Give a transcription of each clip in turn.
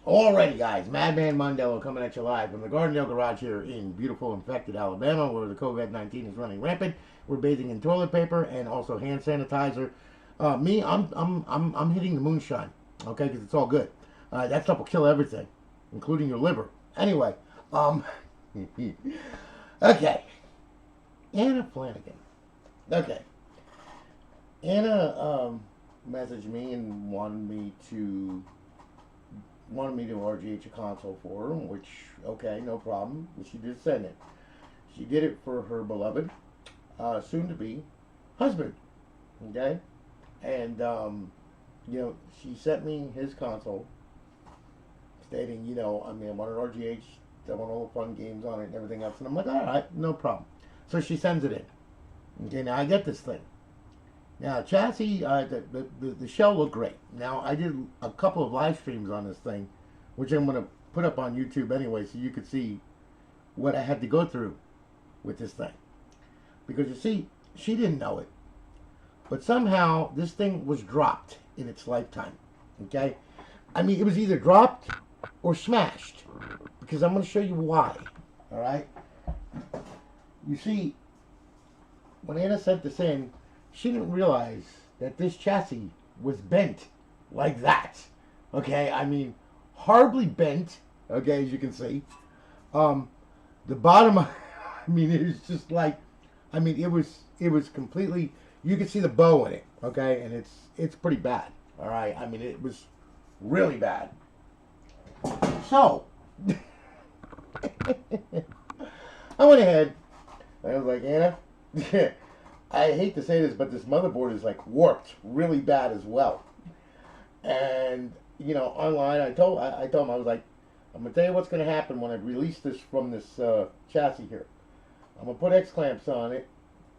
Alrighty, guys, Madman Mondello coming at you live from the Gardendale Garage here in beautiful, infected Alabama, where the COVID-19 is running rampant. We're bathing in toilet paper and also hand sanitizer. I'm hitting the moonshine, okay, because it's all good. That stuff will kill everything, including your liver. Anyway, okay, Anna Flanagan. Okay, Anna messaged me and wanted me to Rghed a console for her, which, okay, no problem. She did send it. She did it for her beloved, soon-to-be husband, okay? And, she sent me his console, stating, I want an Rghed, I want all the fun games on it and everything else. And I'm like, all right, no problem. So she sends it in. Okay, now I get this thing. Now, chassis, the shell looked great. Now, I did a couple of live streams on this thing, which I'm going to put up on YouTube anyway, so you could see what I had to go through with this thing. Because, you see, she didn't know it. But somehow, this thing was dropped in its lifetime. Okay? I mean, it was either dropped or smashed. Because I'm going to show you why. Alright? You see, when Anna sent this in, she didn't realize that this chassis was bent like that. Okay, I mean, horribly bent. Okay, as you can see, the bottom. I mean, it was just like, I mean, it was completely. You could see the bow in it. Okay, and it's pretty bad. All right, I mean, it was really bad. So, I went ahead. I was like, Anna. I hate to say this, but this motherboard is like warped really bad as well. And online, I told him, I was like, I'm gonna tell you what's gonna happen when I release this from this chassis here. I'm gonna put X clamps on it,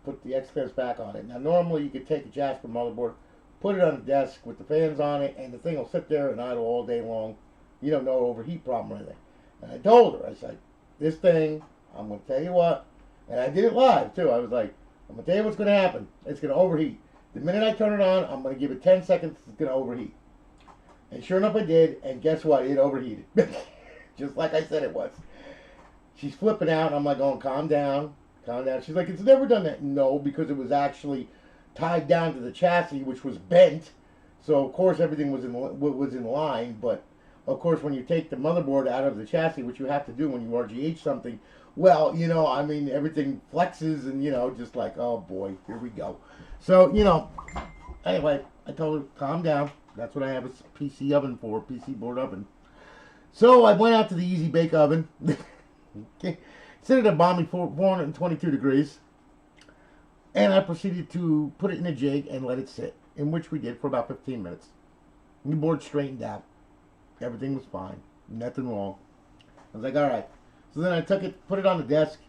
put the X clamps back on it. Now, normally you could take a Jasper motherboard, put it on the desk with the fans on it, and the thing will sit there and idle all day long. You don't know overheat problem or anything. And I told her, I said, this thing, I'm gonna tell you what, and I did it live too. I was like, I'm going to tell you what's going to happen. It's going to overheat. The minute I turn it on, I'm going to give it 10 seconds. It's going to overheat. And sure enough, I did. And guess what? It overheated. Just like I said it was. She's flipping out. And I'm like, oh, calm down. Calm down. She's like, it's never done that. No, because it was actually tied down to the chassis, which was bent. So, of course, everything was in line. But, of course, when you take the motherboard out of the chassis, which you have to do when you Rghed something, well, I mean, everything flexes and, just like, oh, boy, here we go. So, anyway, I told her, calm down. That's what I have a PC oven for, PC board oven. So I went out to the Easy Bake Oven. Okay. Set it at balmy 422 degrees. And I proceeded to put it in a jig and let it sit, in which we did for about 15 minutes. And the board straightened out. Everything was fine. Nothing wrong. I was like, all right. So then I took it, put it on the desk.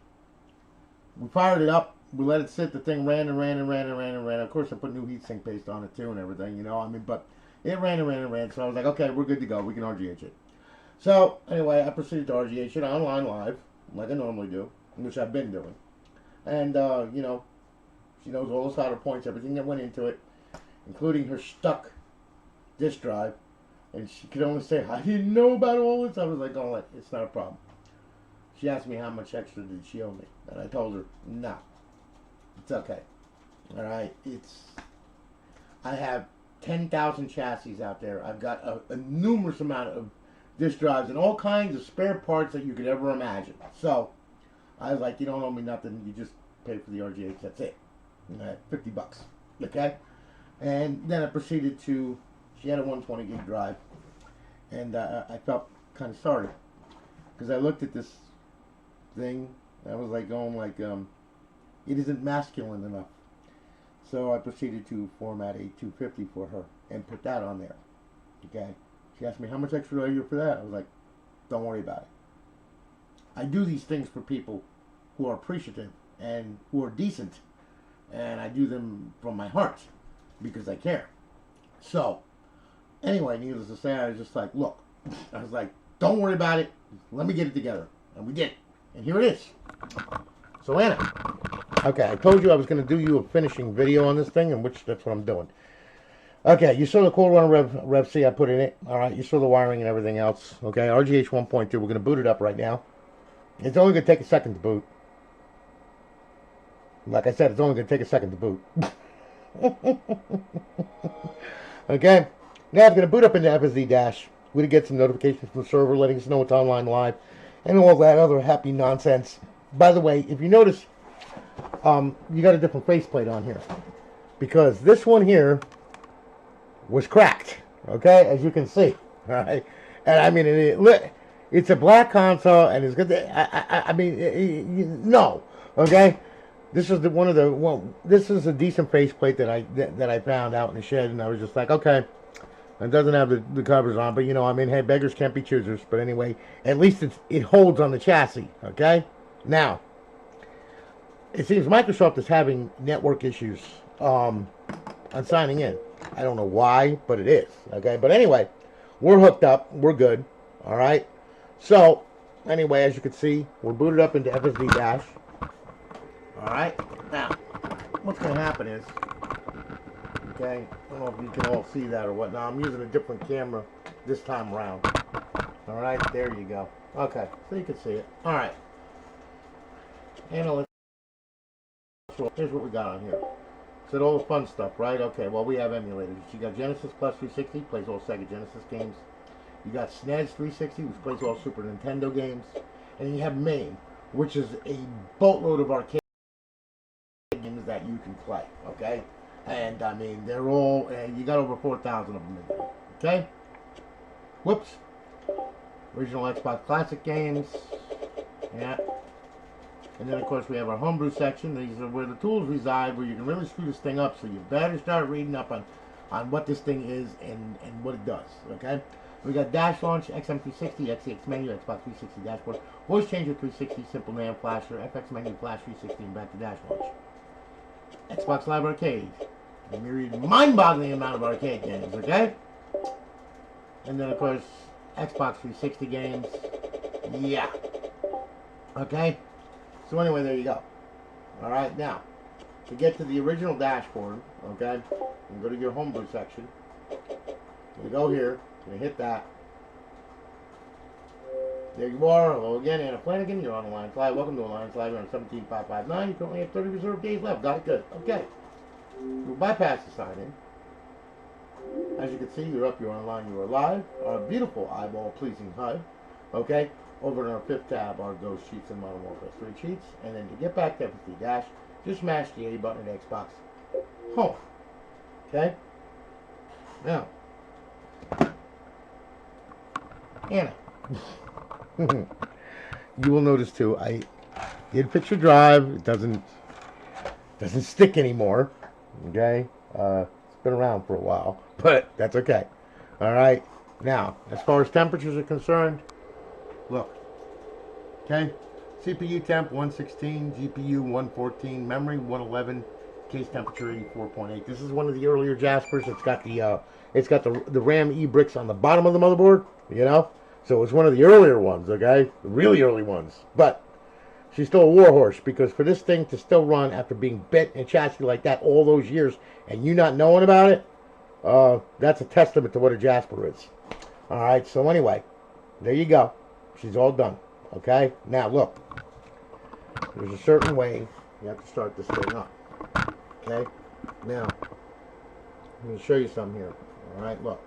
We fired it up. We let it sit. The thing ran and ran and ran and ran and ran. Of course, I put new heatsink paste on it too and everything, but it ran and ran and ran. So I was like, okay, we're good to go. We can Rghed it. So anyway, I proceeded to Rghed it online live, like I normally do, which I've been doing. And, she knows all the solder points, everything that went into it, including her stuck disk drive. And she could only say, I didn't know about all this. I was like, oh, it's not a problem. She asked me how much extra did she owe me. And I told her, no. It's okay. All right? I have 10,000 chassis out there. I've got a numerous amount of disk drives and all kinds of spare parts that you could ever imagine. So, I was like, you don't owe me nothing. You just pay for the Rghed. That's it. $50. Okay? And then I proceeded to, she had a 120 gig drive. And I felt kind of sorry. Because I looked at this thing, I was like going like, it isn't masculine enough. So I proceeded to format a 250 for her and put that on there. Okay. She asked me, how much extra do I owe you for that? I was like, don't worry about it. I do these things for people who are appreciative and who are decent. And I do them from my heart because I care. So, anyway, needless to say, I was just like, look, I was like, don't worry about it. Let me get it together. And we did. And here it is. So, Anna. Okay, I told you I was going to do you a finishing video on this thing, and that's what I'm doing. Okay, you saw the Cool Runner Rev C I put in it. All right, you saw the wiring and everything else. Okay, Rghed 1.2. We're going to boot it up right now. It's only going to take a second to boot. Like I said, it's only going to take a second to boot. Okay, now it's going to boot up into FSD Dash. We're going to get some notifications from the server letting us know it's online live and all that other happy nonsense. By the way, if you notice, you got a different faceplate on here because this one here was cracked. Okay, as you can see. All right, and I mean it's a black console and it's good. I mean, no. Okay, this is this is a decent faceplate that I found out in the shed, and I was just like, okay, it doesn't have the covers on, but you know, I mean, hey, beggars can't be choosers. But anyway, at least it holds on the chassis. Okay, now it seems Microsoft is having network issues on signing in. I don't know why, but it is. Okay, but anyway, we're hooked up. We're good. All right. So anyway, as you can see, we're booted up into FSD Dash. All right. Now, what's going to happen is, okay, I don't know if you can all see that or what. Now I'm using a different camera this time around. All right, there you go. Okay, so you can see it. All right. And here's what we got on here. So all the fun stuff, right? Okay, well, we have emulators. You got Genesis Plus 360, plays all Sega Genesis games. You got SNES 360, which plays all Super Nintendo games. And you have MAME, which is a boatload of arcade games that you can play, okay? And, I mean, they're all, you got over 4,000 of them in there, okay? Whoops. Original Xbox Classic games. Yeah. And then, of course, we have our homebrew section. These are where the tools reside, where you can really screw this thing up. So you better start reading up on what this thing is and what it does, okay? We got Dash Launch, XM360, XCX Menu, Xbox 360 Dashboard, Voice Changer 360, Simple NAND Flasher, FX Menu, Flash 360, and back to Dash Launch. Xbox Live Arcade, a myriad, mind-boggling amount of arcade games, okay? And then, of course, Xbox 360 games. Yeah. Okay? So anyway, there you go. All right, now, to get to the original dashboard, okay, you go to your homebrew section. You go here, you hit that. There you are. Hello again, Anna Flanagan. You're on Alliance Live. Welcome to Alliance Live. You're on 17559. You currently have 30 reserved days left. Got it good. Okay. We'll bypass the sign-in. As you can see, you're up, you're online, you are live. Our beautiful eyeball-pleasing HUD. Okay. Over in our fifth tab are Ghost Cheats and Modern Warfare 3 cheats. And then to get back to FSD Dash, just smash the A button at Xbox Home. Okay? Now, Anna, you will notice too, I did fix your drive. It doesn't stick anymore. Okay? It's been around for a while, but that's okay. All right? Now, as far as temperatures are concerned, look, okay, CPU temp 116, GPU 114, memory 111, case temperature 84.8. This is one of the earlier Jaspers. It's got the RAM E bricks on the bottom of the motherboard, you know, so it's one of the earlier ones, okay, the really early ones. But she's still a warhorse because for this thing to still run after being bent in a chassis like that all those years and you not knowing about it, that's a testament to what a Jasper is. All right, so anyway, there you go. She's all done. Okay? Now, look. There's a certain way you have to start this thing up. Okay? Now, I'm going to show you something here. Alright, look.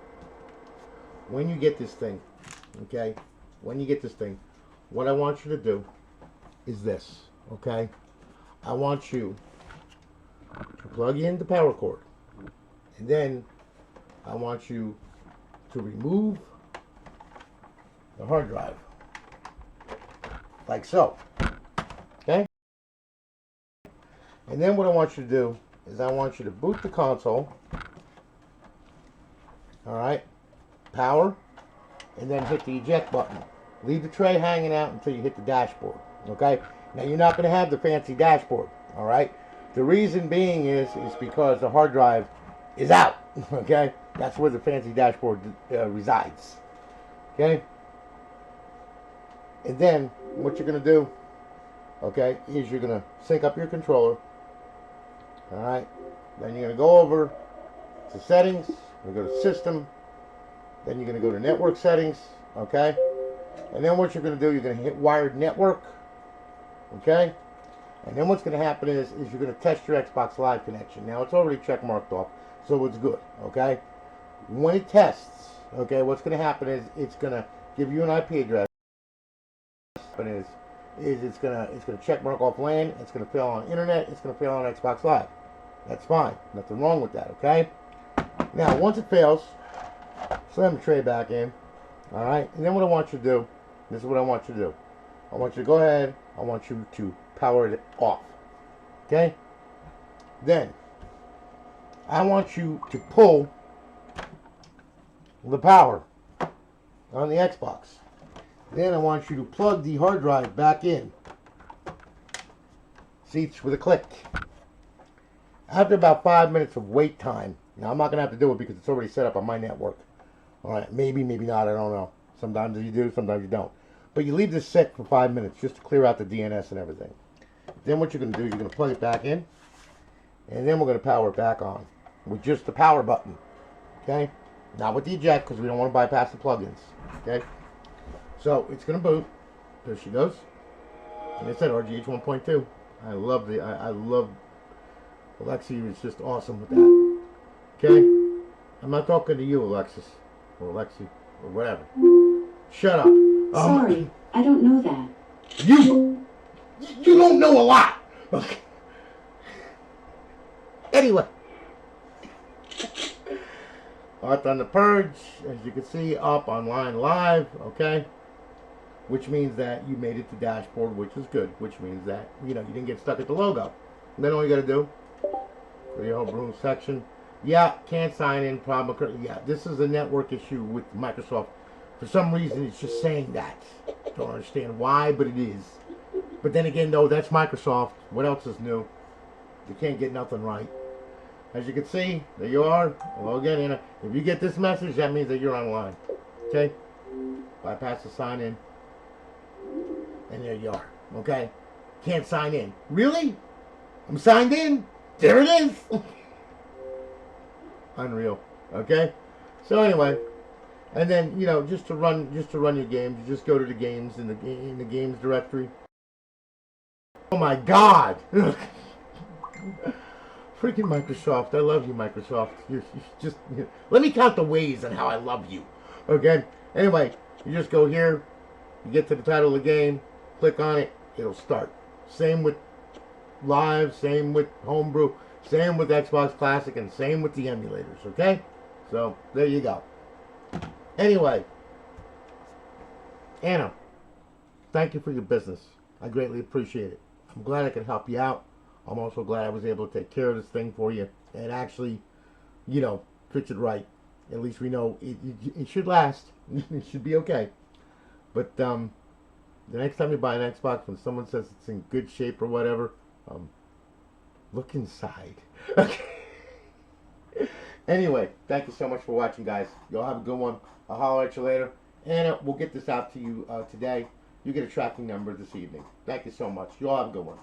When you get this thing, okay? When you get this thing, what I want you to do is this. Okay? I want you to plug in the power cord. And then, I want you to remove the hard drive. Like so. Okay? And then what I want you to do is I want you to boot the console. Alright? Power. And then hit the eject button. Leave the tray hanging out until you hit the dashboard. Okay? Now you're not going to have the fancy dashboard. Alright? The reason being is because the hard drive is out. Okay? That's where the fancy dashboard resides. Okay? And then, what you're going to do, okay, is you're going to sync up your controller. Alright? Then you're going to go over to settings, you go to system, then you're going to go to network settings, okay? And then what you're going to do, you're going to hit wired network, okay? And then what's going to happen is you're going to test your Xbox Live connection. Now, it's already check marked off, so it's good, okay? When it tests, okay, what's going to happen is it's going to give you an IP address. It's going to check mark off LAN, it's going to fail on internet, it's going to fail on Xbox Live. That's fine. Nothing wrong with that, okay? Now, once it fails, slam the tray back in, all right? And then what I want you to do, this is what I want you to do. I want you to go ahead, I want you to power it off, okay? Then, I want you to pull the power on the Xbox. Then I want you to plug the hard drive back in. See, it's with a click. After about 5 minutes of wait time, now I'm not going to have to do it because it's already set up on my network. Alright, maybe not, I don't know. Sometimes you do, sometimes you don't. But you leave this set for 5 minutes just to clear out the DNS and everything. Then what you're going to do, you're going to plug it back in. And then we're going to power it back on with just the power button. Okay? Not with the eject because we don't want to bypass the plugins. Okay? So it's going to boot. There she goes. And I said Rghed 1.2. I love Alexi is just awesome with that. Okay? I'm not talking to you, Alexis. Or Alexi. Or whatever. Shut up. Sorry, I don't know that. You don't know a lot. Okay. Anyway. Art on the Purge, as you can see, up online live, okay? Which means that you made it to dashboard, which is good. Which means that, you didn't get stuck at the logo. And then all you got to do, go to your homebrew section. Yeah, can't sign in, problem occurred. Yeah, this is a network issue with Microsoft. For some reason, it's just saying that. Don't understand why, but it is. But then again, though, that's Microsoft. What else is new? You can't get nothing right. As you can see, there you are. Hello again, Anna. If you get this message, that means that you're online. Okay? Bypass the sign in. And there you are. Okay? Can't sign in. Really? I'm signed in. There it is. Unreal. Okay? So anyway, and then just to run your games, you just go to the games in the games directory. Oh my God! Freaking Microsoft! I love you, Microsoft. You just let me count the ways on how I love you. Okay. Anyway, you just go here. You get to the title of the game. Click on it. It'll start. Same with Live. Same with Homebrew. Same with Xbox Classic, and same with the emulators. Okay. So there you go. Anyway, Anna, thank you for your business. I greatly appreciate it. I'm glad I could help you out. I'm also glad I was able to take care of this thing for you and actually, fix it right. At least we know it should last. It should be okay. But the next time you buy an Xbox, when someone says it's in good shape or whatever, look inside. Okay. Anyway, thank you so much for watching, guys. Y'all have a good one. I'll holler at you later. And we'll get this out to you today. You get a tracking number this evening. Thank you so much. Y'all have a good one.